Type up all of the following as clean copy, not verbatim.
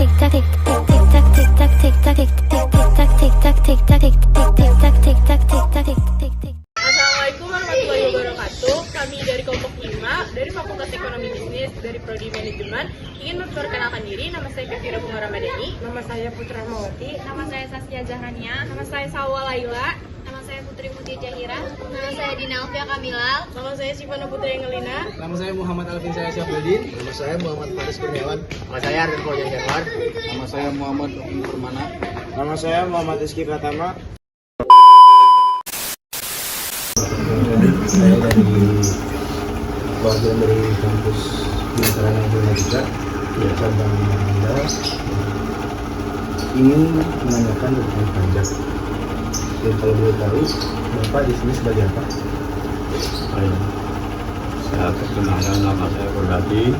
Assalamualaikum warahmatullahi wabarakatuh. Kami dari kelompok 5 dari Fakultas Ekonomi Bisnis dari Prodi Manajemen ingin memperkenalkan diri. Nama saya Kevira Bunga Ramadhani. Nama saya Putra Mawati. Nama saya Saskia Zahrania. Nama saya Salwa Laila. Nama saya Putri Mutia Jahira. Nama saya Dina Alfia Kamilal. Nama saya Sifana Putri Engelina. Nama saya Muhammad Alvin saya Syafruddin. Nama saya Muhammad Faris Kurniawan. Nama saya Arden Koja Januar. Nama saya Muhammad Rukmin Permana. Nama saya Muhammad Rizky Pratama. Saya dari bagian dari kampus Bintang Indonesia, cabang Anda ingin menanyakan tentang pajak. Dan kalau boleh tahu, Bapak di sini sebagai apa? Saya perkenalkan, nama saya Burdadi.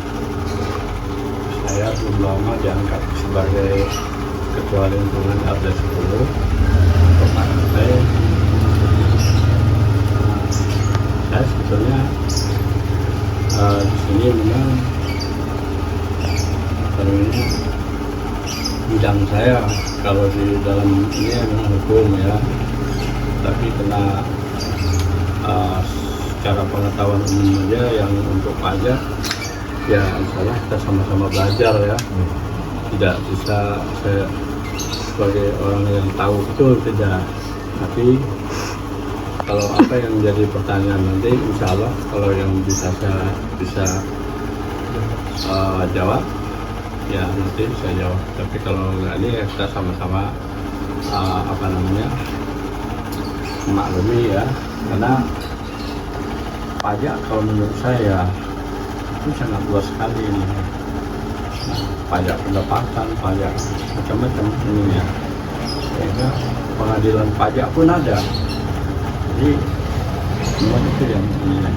Saya belum lama diangkat sebagai Ketua Lingkungan RT 10 Kota Aceh. Saya sebetulnya di sini memang bidang saya kalau di dalam ini memang hukum ya, tapi kena secara pengetahuan umum aja yang untuk pajak ya insyaallah kita sama-sama belajar ya. Tidak bisa saya sebagai orang yang tahu betul, tidak, tapi kalau apa yang jadi pertanyaan nanti insyaallah kalau yang bisa saya jawab ya nanti saya jawab, tapi kalau nggak ini ya kita sama-sama memaklumi ya, karena pajak kalau menurut saya itu sangat luas sekali ini. Nah, pajak pendapatan, pajak macam-macam ini ya, sehingga pengadilan pajak pun ada. Jadi semua itu yang ini,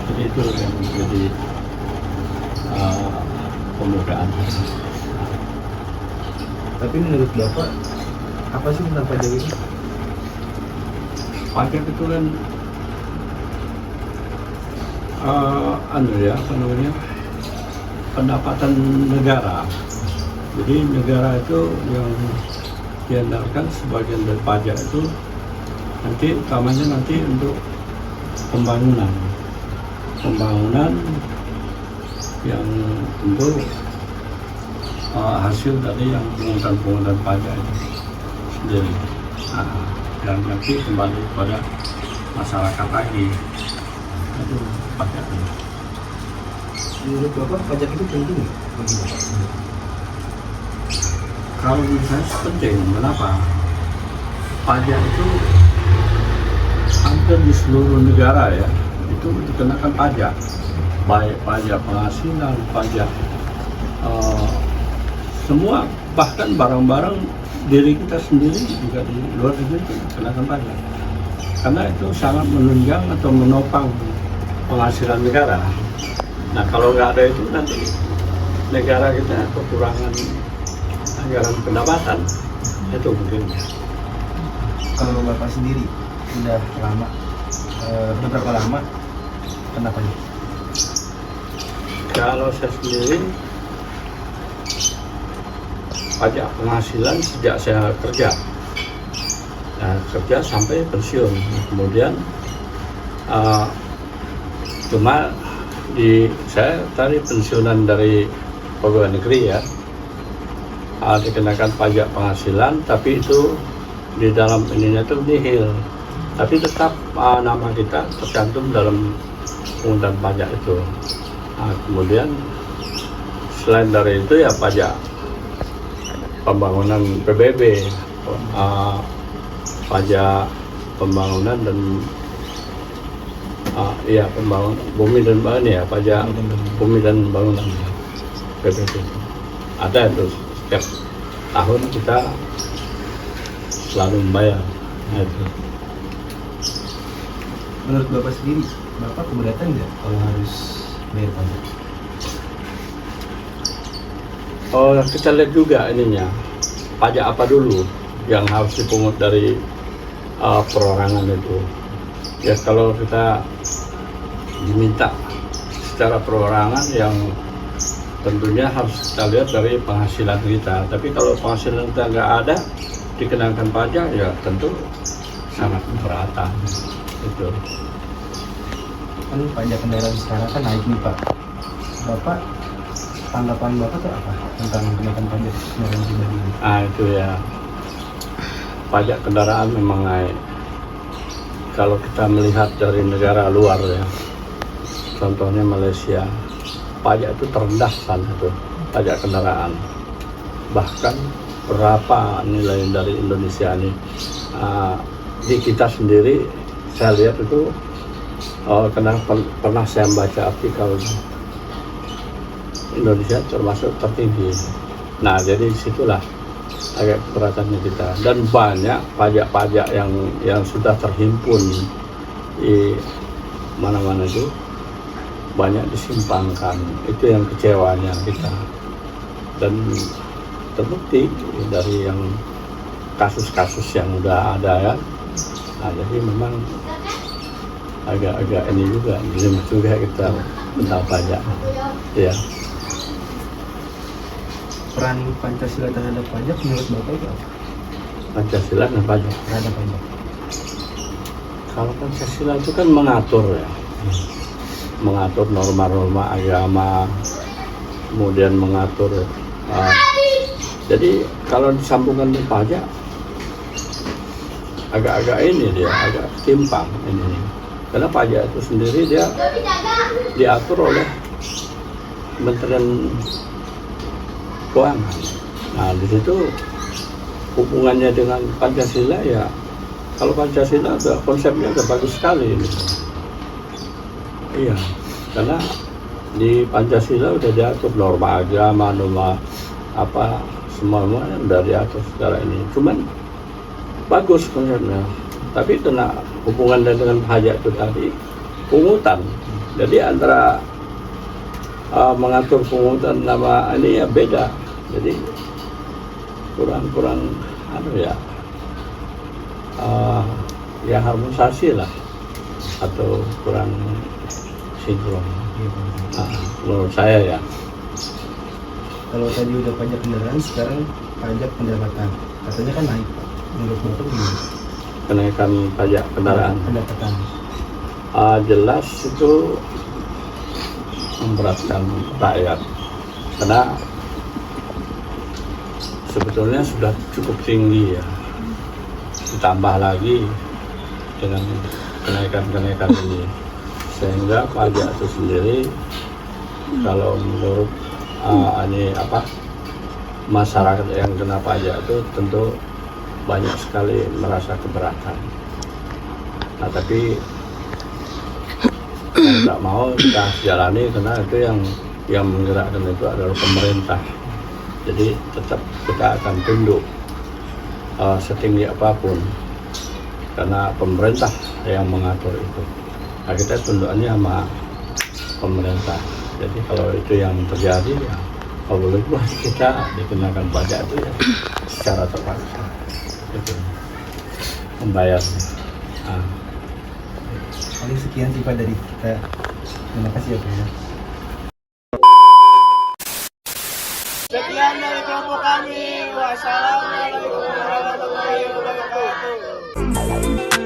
jadi itu yang menjadi pembukaan. Tapi menurut Bapak, apa sih tentang pajak ini? Pajak itu kan pendapatan negara. Jadi negara itu yang diandalkan sebagian dari pajak itu nanti utamanya nanti untuk pembangunan yang tentu hasil dari yang pungutan pajak itu sendiri. Dan nanti kembali kepada masyarakat lagi. Itu pajak. Menurut Bapak, pajak itu penting nggak bagi Bapak? Kalau menurut saya penting, kenapa? Pajak itu hampir di seluruh negara ya, itu dikenakan pajak, baik pajak penghasilan, pajak semua, bahkan barang-barang diri kita sendiri juga di luar negeri itu dikenakan pajak, karena itu sangat menunjang atau menopang penghasilan negara. Nah kalau nggak ada itu nanti negara kita kekurangan anggaran pendapatan, itu mungkin. Kalau Bapak sendiri udah berapa lama kena pajak? Kalau saya sendiri pajak penghasilan sejak saya kerja, kerja sampai pensiun. Kemudian cuma saya tadi pensiunan dari pegawai negeri ya, dikenakan pajak penghasilan, tapi itu di dalam ininya itu nihil, tapi tetap nama kita tercantum dalam pungutan pajak itu. Kemudian selain dari itu ya pajak pembangunan PBB, pajak pembangunan dan pembangunan bumi dan bangunan ya, pajak bumi dan bangunan PBB ada itu setiap tahun kita selalu membayar. Nah, itu. Menurut Bapak sendiri, Bapak keberatan nggak kalau harus bayar pajak? Oh, kita lihat juga ininya, pajak apa dulu yang harus dipungut dari perorangan itu. Ya kalau kita diminta secara perorangan yang tentunya harus kita lihat dari penghasilan kita. Tapi kalau penghasilan kita nggak ada, dikenakan pajak, ya tentu sangat keberatan. Itu. Kan pajak kendaraan sekarang kan naik nih Pak. Bapak, tanggapan Bapak tuh apa tentang kenaikan pajak kendaraan pribadi ini? Itu ya, pajak kendaraan memang naik. Kalau kita melihat dari negara luar ya, contohnya Malaysia, pajak itu terendah sana tuh, pajak kendaraan. Bahkan berapa nilai dari Indonesia ini? Di kita sendiri, saya lihat itu, pernah saya baca artikel, Indonesia termasuk tertinggi. Nah, jadi disitulah agak keberatannya kita, dan banyak pajak-pajak yang sudah terhimpun di mana-mana itu banyak disimpangkan. Itu yang kecewanya kita, dan terbukti dari yang kasus-kasus yang udah ada ya. Nah, jadi memang agak ini juga dilema juga kita tentang pajak ya. Peran Pancasila terhadap pajak menurut Bapak itu apa? Pancasila dan pajak. Terhadap pajak. Kalau Pancasila itu kan mengatur ya, mengatur norma-norma agama, kemudian mengatur. Jadi kalau disambungkan dengan pajak, agak-agak ini dia, agak timpang ini. Karena pajak itu sendiri dia diatur oleh Kementerian Keuangan. Nah, di situ hubungannya dengan Pancasila ya. Kalau Pancasila udah konsepnya udah bagus sekali ini. Iya, karena di Pancasila udah diatur norma agama, norma apa, semuanya udah diatur secara ini. Cuman bagus konsepnya. Tapi kena hubungannya dengan pajak itu tadi, pungutan. Jadi antara mengatur pungutan nama ini ya beda. Jadi kurang ya harmonisasi lah, atau kurang sinkron menurut saya ya. Kalau tadi udah pajak kendaraan, sekarang pajak pendapatan katanya kan naik Pak. Menurut Bapak gimana? Kenaikan pajak kendaraan Pendapatan. jelas itu memberatkan rakyat, karena sebetulnya sudah cukup tinggi ya, ditambah lagi dengan kenaikan ini, sehingga pajak itu sendiri kalau menurut masyarakat yang kena pajak itu tentu banyak sekali merasa keberatan. Nah, tapi tidak mau kita jalani, karena itu yang menggerakkan itu adalah pemerintah. Jadi tetap kita akan tunduk setinggi apapun, karena pemerintah yang mengatur itu. Nah, kita tunduknya sama pemerintah. Jadi kalau itu yang terjadi ya kalau boleh buat kita dikenakan pajak itu ya secara terpaksa itu membayarnya. Paling sekian sih Pak dari kita. Terima kasih ya Pak. Sekian dari kelompok kami. Wassalamualaikum warahmatullahi wabarakatuh.